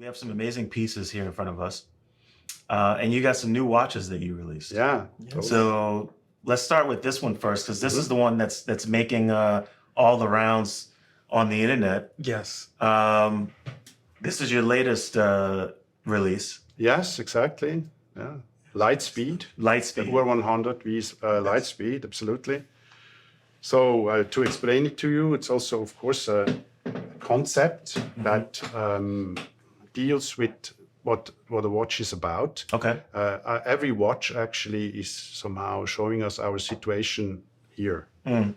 We have some amazing pieces here in front of us. And you got some new watches that you released. Yeah. Yes. Totally. So let's start with this one first, because this is the one that's making all the rounds on the internet. Yes. This is your latest release. Yes, exactly. Yeah. Lightspeed. Lightspeed. UR-100V Lightspeed, absolutely. So to explain it to you, it's also, of course, a concept that deals with what a watch is about. Okay. Every watch actually is somehow showing us our situation here,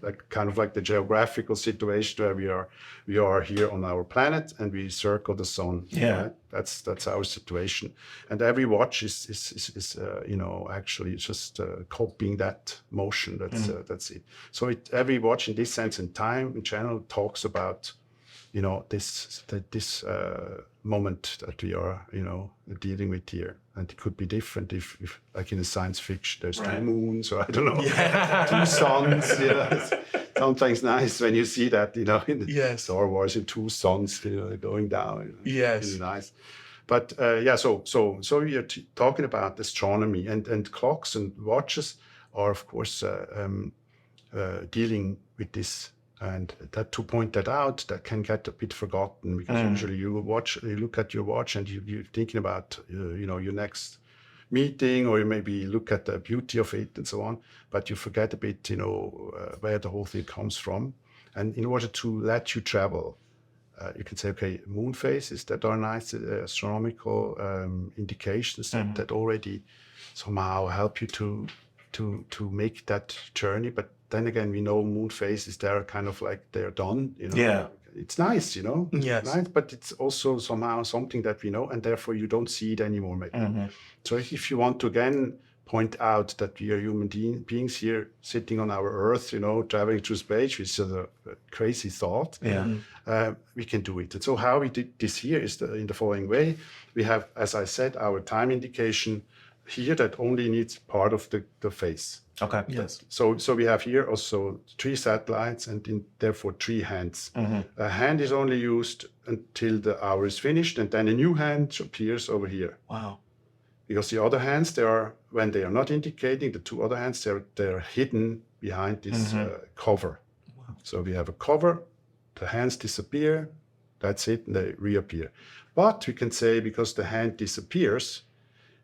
like kind of like the geographical situation where we are here on our planet and we circle the sun. Yeah, right? That's our situation, and every watch is actually just copying that motion. That's it. So every watch in this sense and time in general talks about this moment that we are dealing with here, and it could be different if like in a science fiction there's two moons, or I don't know, two suns. It's sometimes nice when you see that in Star Wars, in two suns going down. Yes, really nice. But so we are talking about astronomy, and clocks and watches are of course dealing with this. And that to point that out, that can get a bit forgotten, because usually you look at your watch and you're thinking about your next meeting, or you maybe look at the beauty of it and so on, but you forget a bit where the whole thing comes from. And in order to let you travel, you can say, okay, moon phases that are nice astronomical indications that already somehow help you to make that journey. But then again, we know moon phases, they're kind of like they're done. Yeah. It's nice, Yes. nice, but it's also somehow something that we know, and therefore you don't see it anymore, maybe. So if you want to again point out that we are human beings here sitting on our Earth, traveling through space, which is a crazy thought, we can do it. And so how we did this here is in the following way. We have, as I said, our time indication here that only needs part of the face. Okay. Yes. So we have here also 3 satellites and therefore 3 hands. A hand is only used until the hour is finished, and then a new hand appears over here. Wow. Because the other hands, when they are not indicating, the 2 other hands, they're hidden behind this cover. Wow. So we have a cover, the hands disappear, that's it, and they reappear. But we can say, because the hand disappears,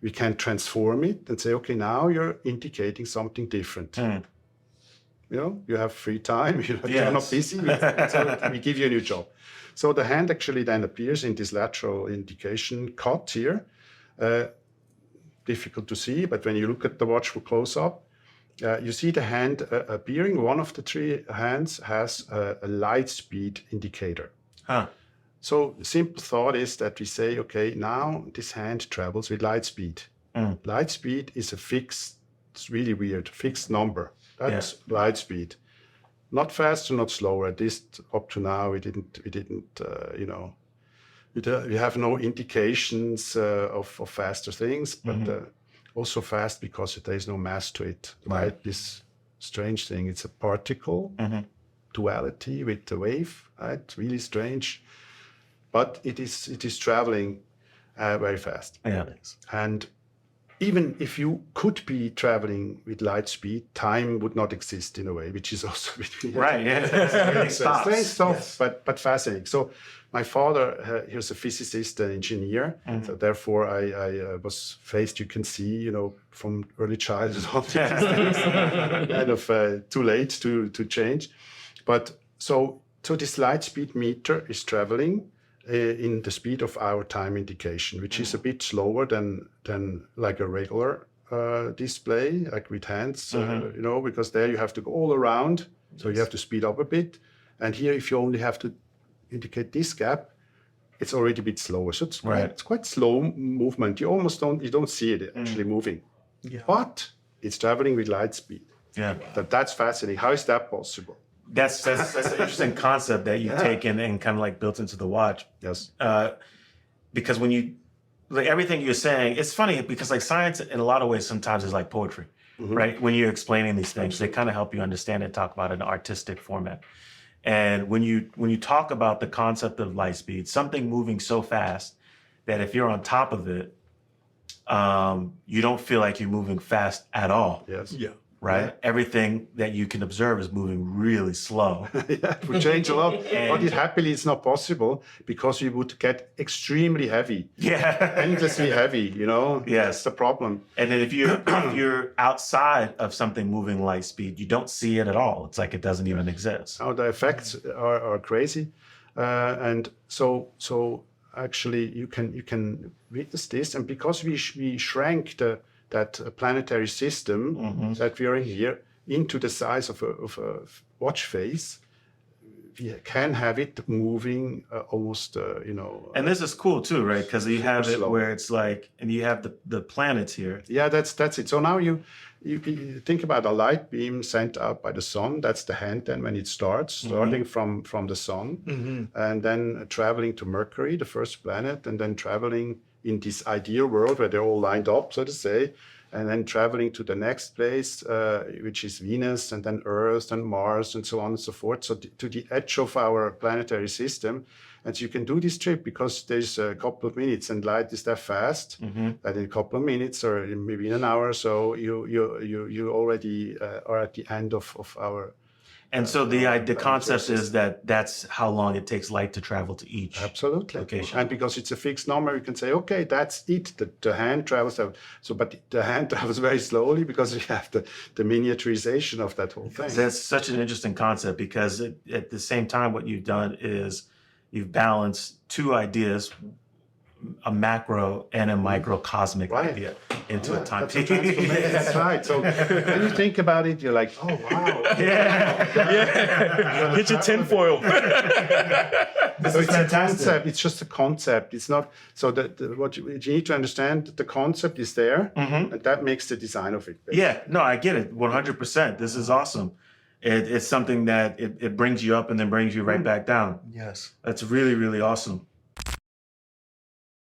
we can transform it and say, okay, now you're indicating something different. You have free time, you're not busy, so we give you a new job. So the hand actually then appears in this lateral indication cut here. Difficult to see, but when you look at the watch for close up, you see the hand appearing. One of the 3 hands has a light speed indicator. So the simple thought is that we say, okay, now this hand travels with light speed. Light speed is a fixed, it's really weird, fixed number. That's light speed. Not faster, not slower. At least up to now, we didn't, we have no indications of faster things, but also fast because there is no mass to it. Right? This strange thing. It's a particle duality with the wave. Right? Really strange. But it is traveling very fast. Yeah. And even if you could be traveling with light speed, time would not exist in a way, which is also right. Yeah. Strange stuff, but fascinating. So my father, he was a physicist and engineer. So therefore, I was faced. You can see, from early childhood, kind of too late to change. But so this light speed meter is traveling in the speed of our time indication, which is a bit slower than like a regular display, like with hands, because there you have to go all around, so you have to speed up a bit. And here, if you only have to indicate this gap, it's already a bit slower. So it's quite slow movement. You almost don't see it actually moving, but it's traveling with light speed. Yeah, that's fascinating. How is that possible? That's an interesting concept that you've taken and kind of like built into the watch. Yes. Because when you, like everything you're saying, it's funny because like science in a lot of ways sometimes is like poetry, right? When you're explaining these things, they kind of help you understand and talk about it in an artistic format. And when you talk about the concept of light speed, something moving so fast that if you're on top of it, you don't feel like you're moving fast at all. Yes. Yeah. Right? Yeah. Everything that you can observe is moving really slow. Yeah, it would change a lot. But happily, it's not possible because you would get extremely heavy, Yeah. endlessly heavy. You know, Yes. that's the problem. And then if you're outside of something moving light speed, you don't see it at all. It's like it doesn't even exist. How the effects are crazy, and so actually you can witness this. And because we shrank that planetary system that we are in here into the size of a watch face, we can have it moving almost, And this is cool too, right? Because you have it slow. where it's like, and you have the planets here. Yeah, that's it. So now you think about a light beam sent out by the sun. That's the hand then when it starts, starting from the sun, and then traveling to Mercury, the first planet, and then traveling in this ideal world where they're all lined up, so to say, and then traveling to the next place, which is Venus, and then Earth and Mars, and so on and so forth. So to the edge of our planetary system. And so you can do this trip because there's a couple of minutes, and light is that fast that in a couple of minutes or maybe in an hour or so, you already are at the end of our. And so the concept is that that's how long it takes light to travel to each. Absolutely. Location. And because it's a fixed number, you can say, okay, that's it. The hand travels. But the hand travels very slowly because we have the miniaturization of that whole thing. That's such an interesting concept because at the same time, what you've done is you've balanced two ideas, a macro and a microcosmic idea into a timepiece. That's right. So when you think about it, you're like, oh, wow. Yeah. Get your tinfoil. So it's a concept. It's just a concept. It's not so what you need to understand. The concept is there, and that makes the design of it. Basically. Yeah, no, I get it 100%. This is awesome. It's something that it brings you up and then brings you right back down. Yes. That's really, really awesome.